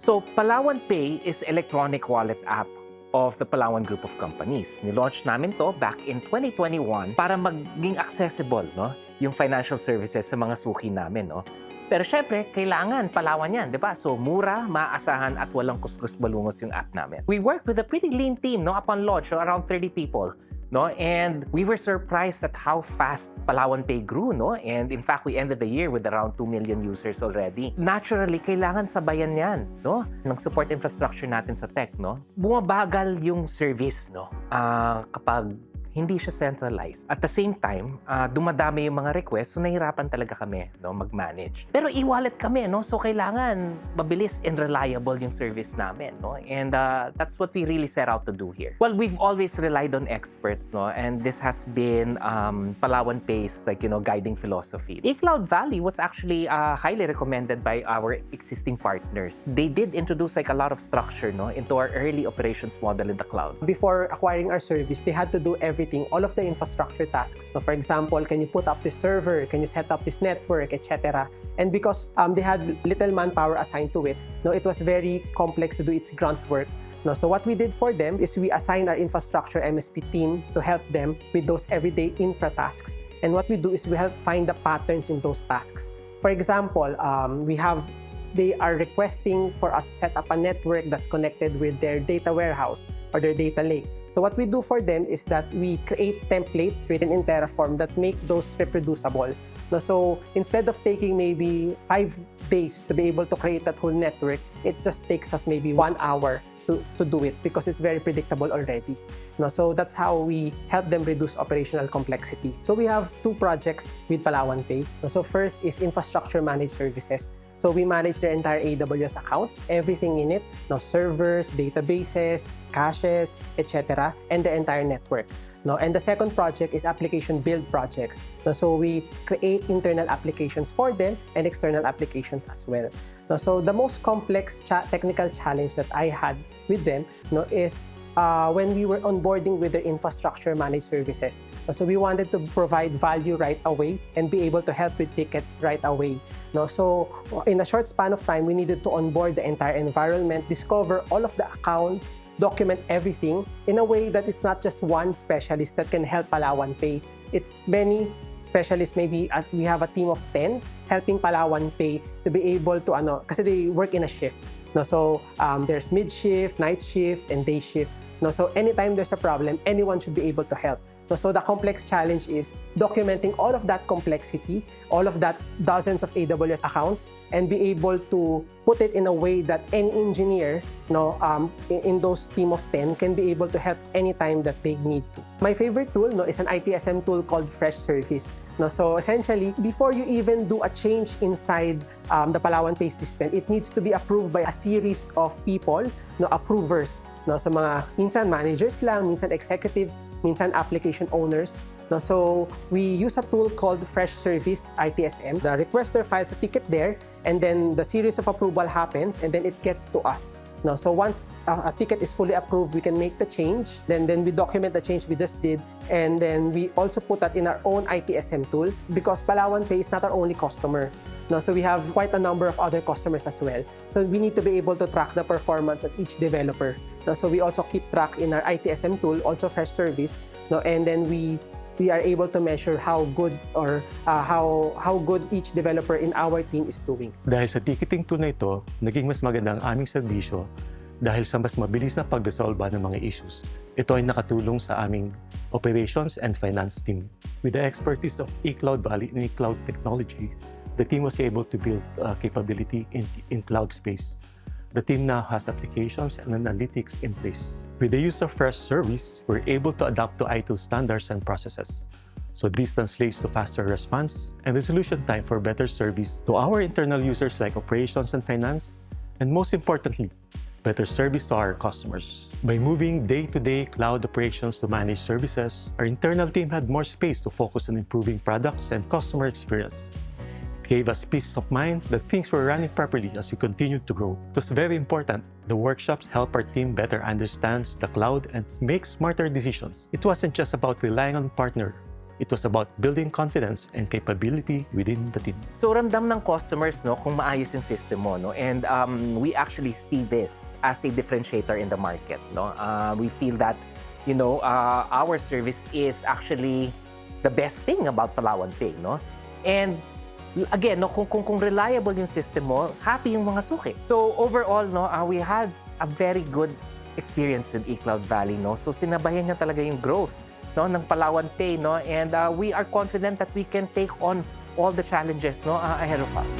So, PalawanPay is electronic wallet app of the Palawan Group of companies. Nilaunch namin to back in 2021 para maging accessible, no, yung financial services sa mga suki namin, no. Pero syempre, kailangan Palawan yan, di ba? So, mura, maaasahan at walang kuskus balungos yung app namin. We worked with a pretty lean team, no, upon launch, so around 30 people. No, and we were surprised at how fast PalawanPay grew, no? And in fact, we ended the year with around 2 million users already. Naturally, kailangan sabayan yan, no? Ng support infrastructure natin sa tech, no? Bumabagal yung service, no? Kapag hindi siya centralized. At the same time, dumadami yung mga requests, so nahirapan talaga kami, no, mag-manage. Pero e-wallet kami, no, so kailangan mabilis and reliable yung service namin, no, and that's what we really set out to do here. Well, we've always relied on experts, no, and this has been PalawanPay's, like, you know, guiding philosophy. eCloudvalley was actually highly recommended by our existing partners. They did introduce like a lot of structure, no, into our early operations model in the cloud. Before acquiring our service, they had to do everything, all of the infrastructure tasks. So for example, can you put up this server? Can you set up this network, etc.? And because they had little manpower assigned to it, no, it was very complex to do its grunt work. No, so what we did for them is we assigned our infrastructure MSP team to help them with those everyday infra tasks. And what we do is we help find the patterns in those tasks. For example, they are requesting for us to set up a network that's connected with their data warehouse or their data lake. So what we do for them is that we create templates written in Terraform that make those reproducible. No, so instead of taking maybe 5 days to be able to create that whole network, it just takes us maybe 1 hour to do it because it's very predictable already. No, so that's how we help them reduce operational complexity. So we have 2 projects with PalawanPay. No, so first is infrastructure managed services. So we manage their entire AWS account, everything in it, no, servers, databases, caches, etc., and their entire network. No, and the second project is application build projects. No, so we create internal applications for them and external applications as well. No, so the most complex technical challenge that I had with them, no, is when we were onboarding with their infrastructure managed services. So we wanted to provide value right away and be able to help with tickets right away. No, so in a short span of time, we needed to onboard the entire environment, discover all of the accounts, document everything in a way that it's not just one specialist that can help PalawanPay. It's many specialists. Maybe we have a team of 10 helping PalawanPay to be able to, kasi they work in a shift. No, so there's mid-shift, night shift, and day shift. No, so anytime there's a problem, anyone should be able to help. No, so the complex challenge is documenting all of that complexity, all of that dozens of AWS accounts, and be able to put it in a way that any engineer, in those team of 10 can be able to help anytime that they need to. My favorite tool, is an ITSM tool called Freshservice. No, so essentially, before you even do a change inside the PalawanPay system, it needs to be approved by a series of people, approvers. No, so mga minsan managers lang, minsan executives, minsan application owners. No, so we use a tool called Freshservice ITSM. The requester files a ticket there, and then the series of approval happens, and then it gets to us. No, so once a ticket is fully approved, we can make the change. Then we document the change we just did, and then we also put that in our own ITSM tool because PalawanPay is not our only customer. No, so we have quite a number of other customers as well. So we need to be able to track the performance of each developer. No, so we also keep track in our ITSM tool, also Freshservice. No, and then we are able to measure how good or how good each developer in our team is doing. Dahil sa ticketing tool na ito, naging mas maganda ang aming serbisyo dahil sa mas mabilis na pagresolba ng mga issues. Ito ay nakatulong sa aming operations and finance team. With the expertise of eCloudvalley in cloud technology, the team was able to build capability in cloud space. The team now has applications and analytics in place. With the use of Freshservice, we're able to adapt to ITIL standards and processes. So this translates to faster response and resolution time for better service to our internal users like operations and finance, and most importantly, better service to our customers. By moving day-to-day cloud operations to managed services, our internal team had more space to focus on improving products and customer experience. Gave us peace of mind that things were running properly as we continued to grow. It was very important. The workshops help our team better understand the cloud and make smarter decisions. It wasn't just about relying on a partner, It was about building confidence and capability within the team. So ramdam ng customers no kung maayos yung system mo no, and we actually see this as a differentiator in the market no. We feel that our service is actually the best thing about PalawanPay no. And again no, kung reliable yung system mo, happy yung mga suki. So overall no, we had a very good experience with eCloudvalley no. So sinabayan niya talaga yung growth no ng PalawanPay no, and we are confident that we can take on all the challenges no ahead of us.